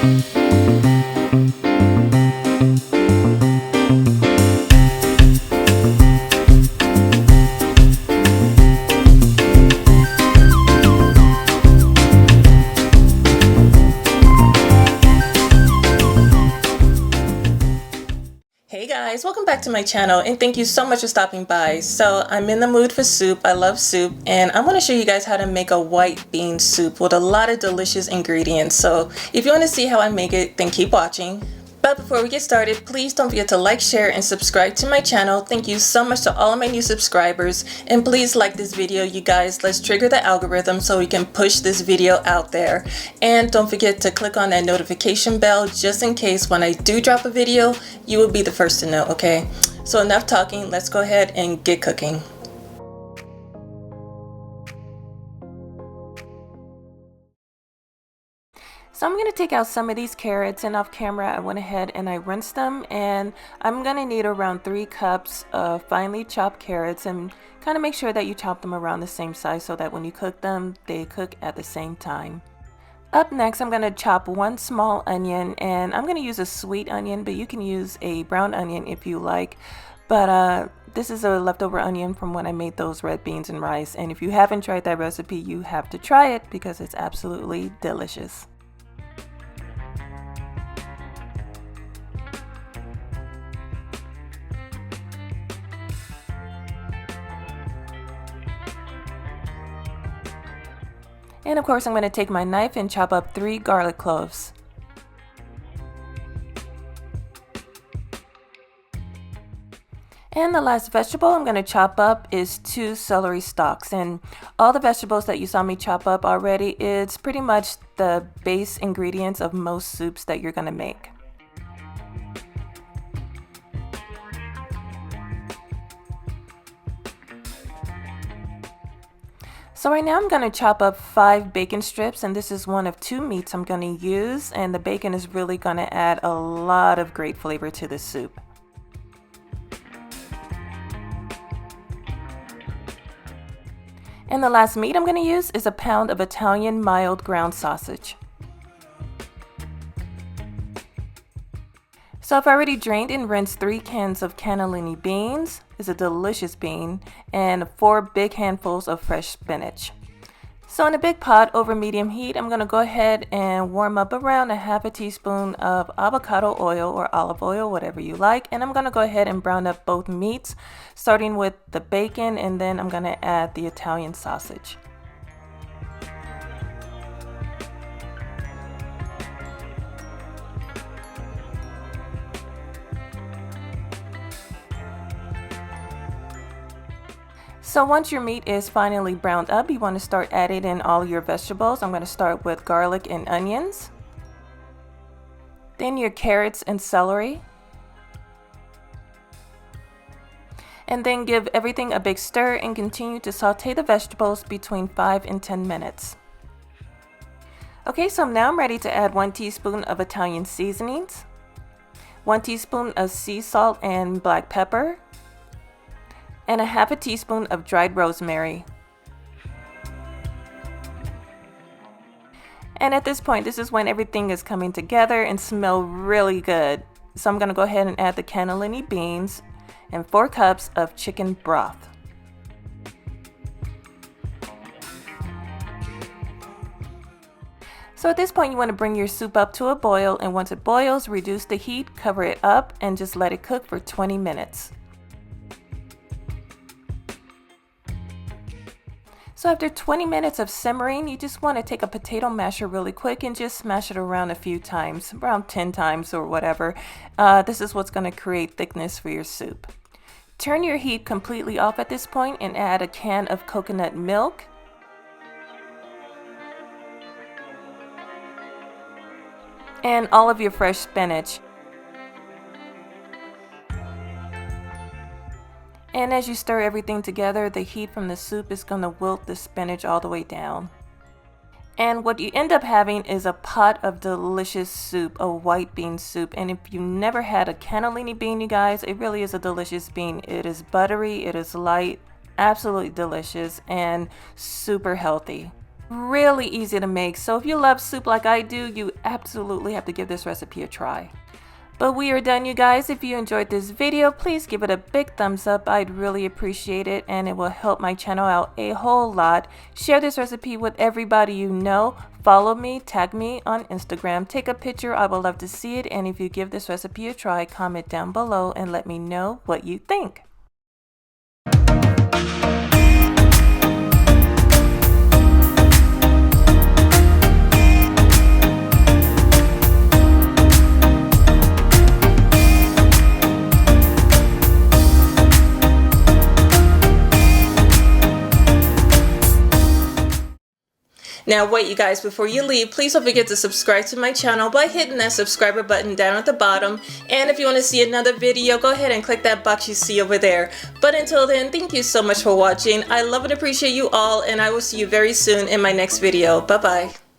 Hey guys, welcome back to my channel and thank you so much for stopping by. So I'm in the mood for soup. I love soup and I want to show you guys how to make a white bean soup with a lot of delicious ingredients. So if you want to see how I make it, then keep watching. But before we get started, please don't forget to like, share, and subscribe to my channel. Thank you so much to all of my new subscribers. And please like this video, you guys. Let's trigger the algorithm so we can push this video out there. And don't forget to click on that notification bell just in case when I do drop a video, you will be the first to know, okay? So enough talking, let's go ahead and get cooking. So I'm going to take out some of these carrots, and off camera I went ahead and I rinsed them, and I'm going to need around 3 cups of finely chopped carrots, and kind of make sure that you chop them around the same size so that when you cook them they cook at the same time. Up next I'm going to chop 1 small onion, and I'm going to use a sweet onion, but you can use a brown onion if you like. But this is a leftover onion from when I made those red beans and rice, and if you haven't tried that recipe you have to try it because it's absolutely delicious. And of course I'm going to take my knife and chop up 3 garlic cloves. And the last vegetable I'm going to chop up is 2 celery stalks. And all the vegetables that you saw me chop up already, it's pretty much the base ingredients of most soups that you're going to make. So right now I'm going to chop up 5 bacon strips, and this is one of 2 meats I'm going to use, and the bacon is really going to add a lot of great flavor to this soup. And the last meat I'm going to use is a pound of Italian mild ground sausage. So I've already drained and rinsed 3 cans of cannellini beans. It's a delicious bean, and 4 big handfuls of fresh spinach. So in a big pot over medium heat, I'm going to go ahead and warm up around a half a teaspoon of avocado oil or olive oil, whatever you like. And I'm going to go ahead and brown up both meats, starting with the bacon, and then I'm going to add the Italian sausage. So once your meat is finally browned up, you want to start adding in all your vegetables. I'm going to start with garlic and onions, then your carrots and celery, and then give everything a big stir and continue to saute the vegetables between 5 and 10 minutes. Okay, so now I'm ready to add 1 teaspoon of Italian seasonings, 1 teaspoon of sea salt and black pepper, and a half a teaspoon of dried rosemary. And at this point, this is when everything is coming together and smell really good. So I'm going to go ahead and add the cannellini beans and 4 cups of chicken broth. So at this point you want to bring your soup up to a boil, and once it boils, reduce the heat, cover it up, and just let it cook for 20 minutes. So after 20 minutes of simmering, you just want to take a potato masher really quick and just smash it around a few times, around 10 times or whatever. This is what's going to create thickness for your soup. Turn your heat completely off at this point and add a can of coconut milk, and all of your fresh spinach. And as you stir everything together, the heat from the soup is going to wilt the spinach all the way down. And what you end up having is a pot of delicious soup, a white bean soup. And if you never had a cannellini bean, you guys, it really is a delicious bean. It is buttery, it is light, absolutely delicious, and super healthy. really easy to make. So if you love soup like I do, you absolutely have to give this recipe a try. But we are done, you guys. If you enjoyed this video, please give it a big thumbs up. I'd really appreciate it, and it will help my channel out a whole lot. Share this recipe with everybody you know. Follow me, tag me on Instagram, take a picture. I would love to see it. And if you give this recipe a try, comment down below and let me know what you think. Now wait, you guys, before you leave, please don't forget to subscribe to my channel by hitting that subscriber button down at the bottom. And if you want to see another video, go ahead and click that box you see over there. But until then, thank you so much for watching. I love and appreciate you all, and I will see you very soon in my next video. Bye bye.